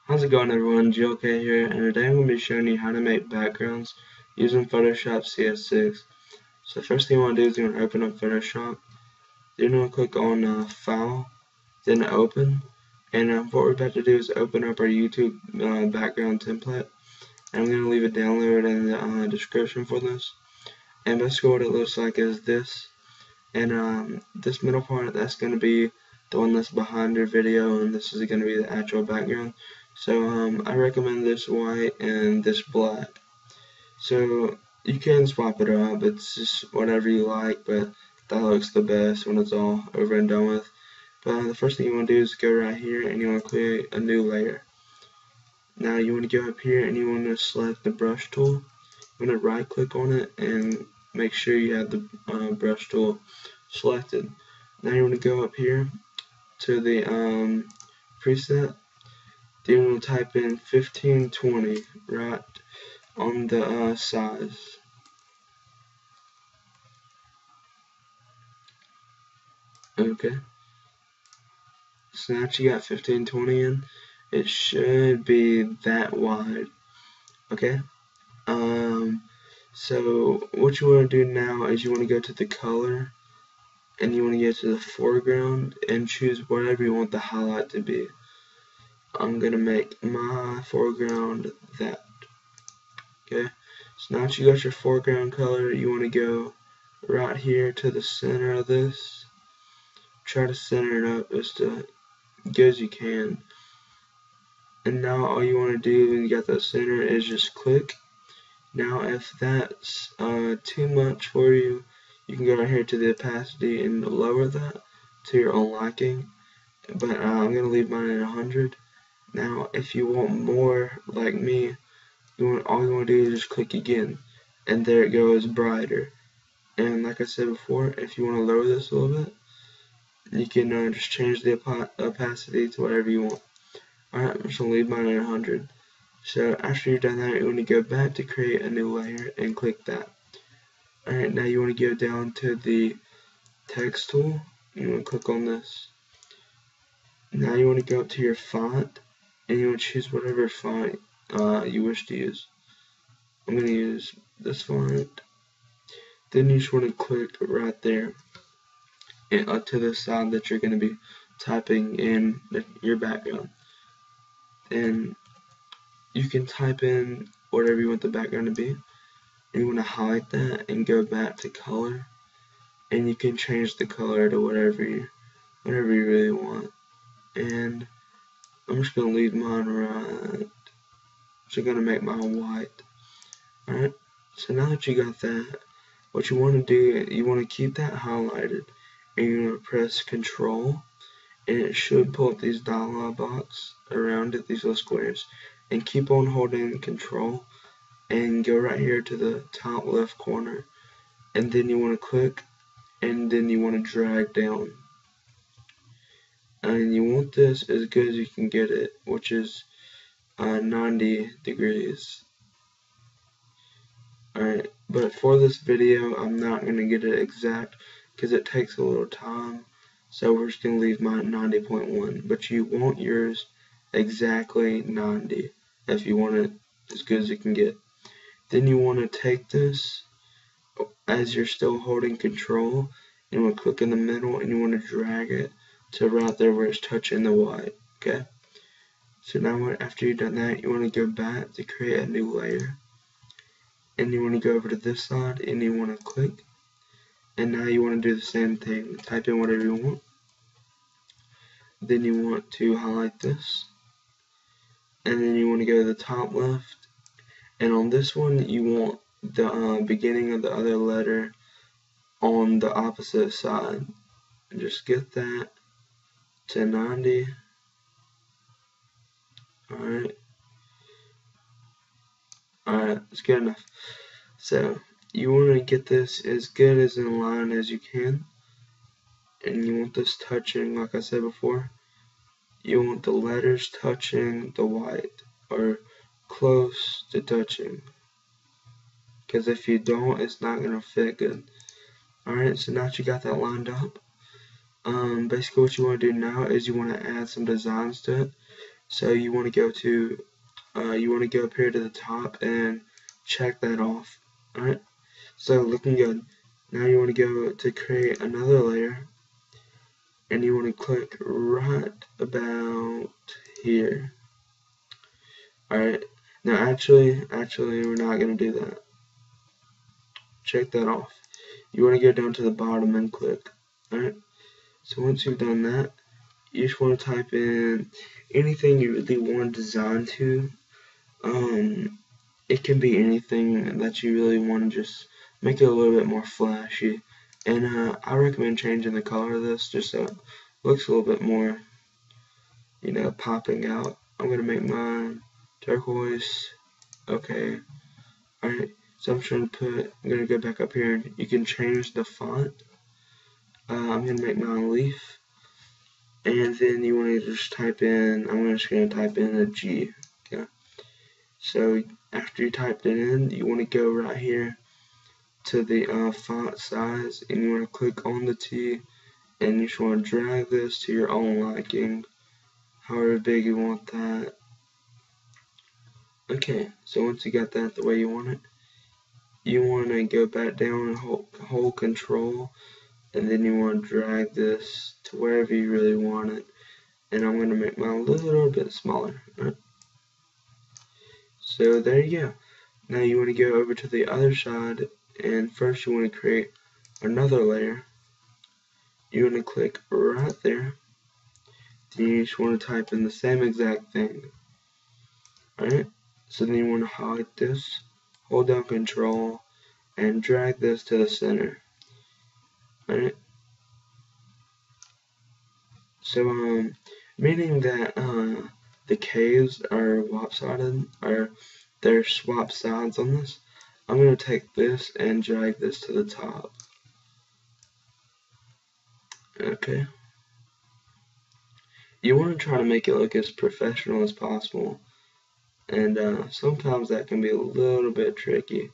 How's it going, everyone? GLK here, and today I'm going to be showing you how to make backgrounds using Photoshop CS6. So first thing you want to do is you want to open up Photoshop. Then you want to click on File, then Open. And what we're about to do is open up our YouTube background template. And I'm going to leave a download in the description for this. And basically what it looks like is this. And this middle part, that's going to be the one that's behind your video, and this is going to be the actual background. So I recommend this white and this black. So you can swap it up, it's just whatever you like, but that looks the best when it's all over and done with. But the first thing you want to do is go right here and you want to create a new layer. Now you want to go up here and you want to select the brush tool. You want to right click on it and make sure you have the brush tool selected. Now you want to go up here to the preset. Then we'll type in 1520 right on the size. Okay. So now that you got 1520 in, it should be that wide. Okay. So what you want to do now is you want to go to the color and you want to go to the foreground and choose whatever you want the highlight to be. I'm gonna make my foreground that. Okay, so now that you got your foreground color, you want to go right here to the center of this. Try to center it up as good as you can. And now all you want to do when you got that center is just click. Now if that's too much for you, you can go right here to the opacity and lower that to your own liking. But I'm going to leave mine at 100. Now if you want more like me, all you want to do is just click again, and there it goes, brighter. And like I said before, if you want to lower this a little bit, you can just change the opacity to whatever you want. Alright, I'm just going to leave mine at 100. So after you've done that, you want to go back to create a new layer and click that. Alright, now you want to go down to the text tool. You want to click on this. Now you want to go up to your font, and you want to choose whatever font you wish to use. I'm going to use this font. Then you just want to click right there and up to the side that you're going to be typing in your background. And you can type in whatever you want the background to be. And you want to highlight that and go back to color. And you can change the color to whatever you really want. And I'm just going to leave mine right. So I'm going to make mine white. Alright, so now that you got that, what you want to do, you want to keep that highlighted. And you want to press Control. And it should pull up these dialog box around it, these little squares. And keep on holding Control. And go right here to the top left corner. And then you want to click. And then you want to drag down. And you want this as good as you can get it, which is 90 degrees. Alright, but for this video, I'm not going to get it exact because it takes a little time. So we're just going to leave mine at 90.1. But you want yours exactly 90 if you want it as good as you can get. Then you want to take this as you're still holding Control. You want to click in the middle and you want to drag it to right there where it's touching the white. Okay. So now after you've done that, you want to go back to create a new layer. And you want to go over to this side and you want to click. And now you want to do the same thing. Type in whatever you want. Then you want to highlight this. And then you want to go to the top left. And on this one, you want the beginning of the other letter on the opposite side. And just get that to 90. Alright, that's good enough. So, you want to get this as good as in line as you can. And you want this touching, like I said before. You want the letters touching the white, or close to touching. Because if you don't, it's not going to fit good. Alright, so now that you got that lined up, basically what you want to do now is you want to add some designs to it. So you want to go up here to the top and check that off. Alright, so looking good. Now you want to go to create another layer, and you want to click right about here. Alright, now actually we're not going to do that. Check that off. You want to go down to the bottom and click. Alright, so once you've done that, you just want to type in anything you really want to design to. It can be anything that you really want to just make it a little bit more flashy. And I recommend changing the color of this just so it looks a little bit more, popping out. I'm going to make mine turquoise. Okay. Alright, so I'm going to go back up here, and you can change the font. I'm going to make mine leaf. And then you want to just type in, I'm just going to type in a G. Okay. So after you typed it in, you want to go right here to the font size, and you want to click on the T, and you just want to drag this to your own liking, however big you want that. Okay, so once you got that the way you want it, you want to go back down and hold Control, and then you want to drag this to wherever you really want it. And I'm going to make mine a little bit smaller. Right? So there you go. Now you want to go over to the other side, and first you want to create another layer. You want to click right there. Then you just want to type in the same exact thing. Alright? So then you want to highlight this, hold down Control, and drag this to the center. Alright? So, meaning that the caves are lopsided, or they're swap sides on this, I'm going to take this and drag this to the top. Okay. You want to try to make it look as professional as possible, and sometimes that can be a little bit tricky.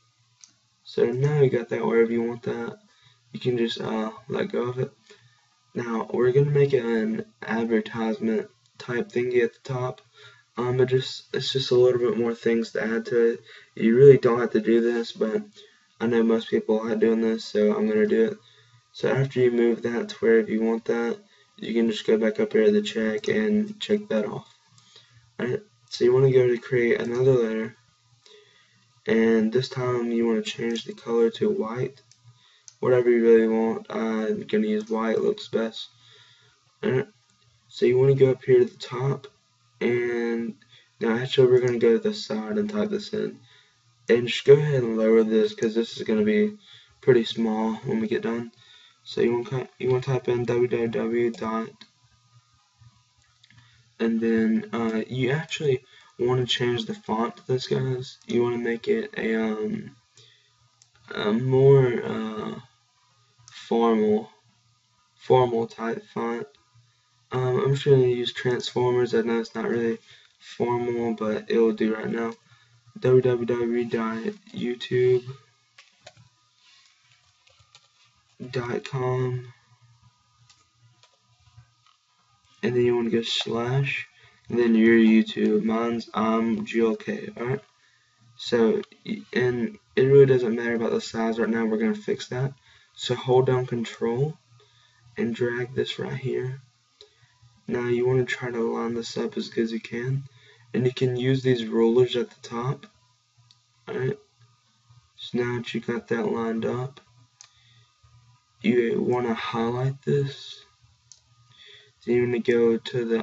So now you got that wherever you want that, you can just let go of it. Now we're going to make it an advertisement type thingy at the top. It's just a little bit more things to add to it. You really don't have to do this, but I know most people are doing this, so I'm going to do it. So after you move that to wherever you want that, you can just go back up here to the check and check that off. Alright, so you want to go to create another layer, and this time you want to change the color to white. Whatever you really want. I'm going to use white, looks best. Alright, so you want to go up here to the top, and now actually we're going to go to the side and type this in. And just go ahead and lower this, because this is going to be pretty small when we get done. So you want to type in www. And then you actually want to change the font to this, guys. You want to make it a more formal type font. I'm just going to use Transformers. I know it's not really formal, but it will do right now. www.youtube.com, and then you want to go slash, and then your YouTube. Mine's GLK. Alright. So, and it really doesn't matter about the size right now. We're going to fix that. So hold down Control and drag this right here. Now you want to try to line this up as good as you can, and you can use these rulers at the top. Alright, so now that you got that lined up, you want to highlight this. Then you want to go to the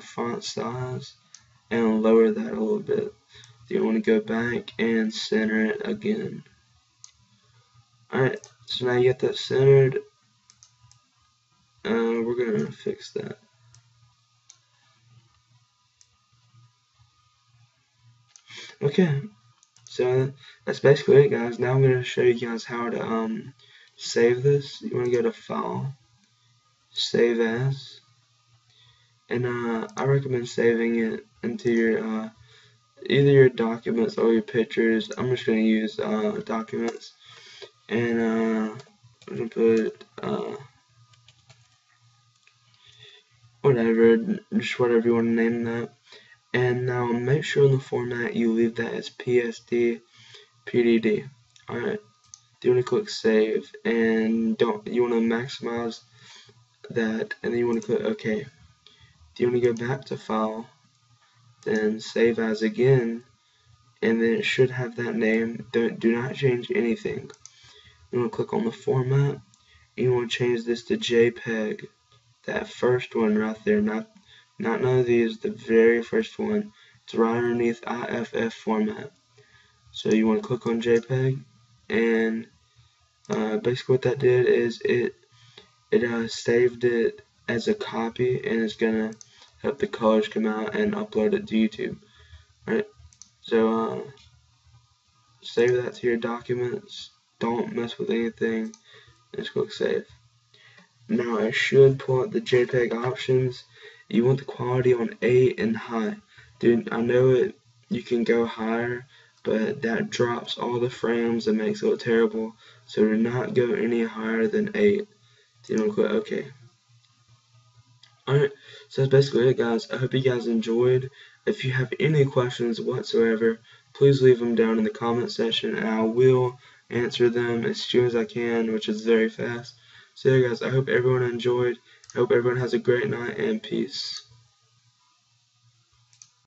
font size and lower that a little bit. Then you want to go back and center it again. Alright, so now you get that centered. We're going to fix that. Okay, so that's basically it, guys. Now I'm going to show you guys how to save this. You want to go to File, Save As, and I recommend saving it into your either your documents or your pictures. I'm just going to use documents, and I'm going to put whatever, just whatever you want to name that. And now make sure in the format you leave that as PSD PDD. Alright, you want to click save, and you want to maximize that, and then you want to click OK. You want to go back to file, then save as again, and then it should have that name. Do not change anything. You want to click on the format, and you want to change this to JPEG. That first one right there, not none of these, the very first one. It's right underneath IFF format. So you want to click on JPEG, and basically what that did is it saved it as a copy, and it's gonna help the colors come out and upload it to YouTube. Right? So save that to your documents. Don't mess with anything. Just click save. Now I should pull out the JPEG options. You want the quality on 8 and high. Dude, I know you can go higher, but that drops all the frames and makes it look terrible. So do not go any higher than 8. You want to click OK. Alright, so that's basically it, guys. I hope you guys enjoyed. If you have any questions whatsoever, please leave them down in the comment section, and I will answer them as soon as I can, which is very fast. So yeah, guys, I hope everyone enjoyed. I hope everyone has a great night, and peace.